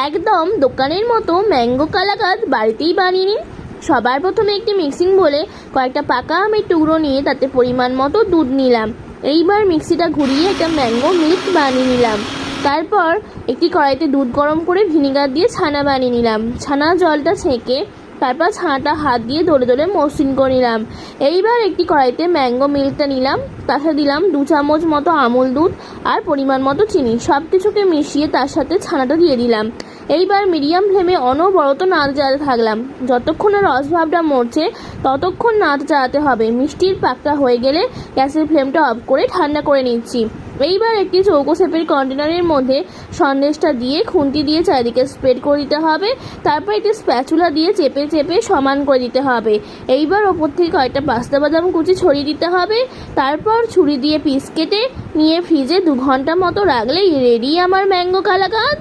একদম দোকানের মতো ম্যাঙ্গো কালাকাঁদ বাড়িতেই বানিয়ে নিন। সবার প্রথমে একটি মিক্সিং বলে কয়েকটা পাকা আমের টুকরো নিয়ে তাতে পরিমাণ মতো দুধ নিলাম। এইবার মিক্সিটা ঘুরিয়ে একটা ম্যাঙ্গো মিল্ক বানিয়ে নিলাম। তারপর একটি কড়াইতে দুধ গরম করে ভিনেগার দিয়ে ছানা বানিয়ে নিলাম। ছানা জলটা ছেঁকে তারপর ছানাটা হাত দিয়ে দোলে দোলে মসৃণ করে নিলাম। এইবার একটি কড়াইতে ম্যাঙ্গো মিল্কটা নিলাম, তার সাথে দিলাম 2 চামচ মতো আমুল দুধ আর পরিমাণ মতো চিনি। সব কিছুকে মিশিয়ে তার সাথে ছানাটা দিয়ে দিলাম। এইবার মিডিয়াম ফ্লেমে অনবরত নাড়তে থাকলাম। যতক্ষণ না রস ভাবটা মরছে ততক্ষণ নাড়তে হবে। মিষ্টির পাকটা হয়ে গেলে গ্যাসের ফ্লেমটা অফ করে ঠান্ডা করে নিচ্ছি। এইবার একটি চৌকো শেপের কন্টেনারের মধ্যে সন্দেশটা দিয়ে খুন্তি দিয়ে চারিদিকে স্প্রেড করে দিতে হবে। তারপর একটি স্প্যাচুলা দিয়ে চেপে চেপে সমান করে দিতে হবে। এইবার ওপর থেকে কয়েকটা পাস্তা বাদাম কুচি ছড়িয়ে দিতে হবে। তারপর ছুরি দিয়ে পিস কেটে নিয়ে ফ্রিজে 2 ঘন্টা মতো রাখলেই রেডি আমার ম্যাঙ্গো কালাকাঁদ।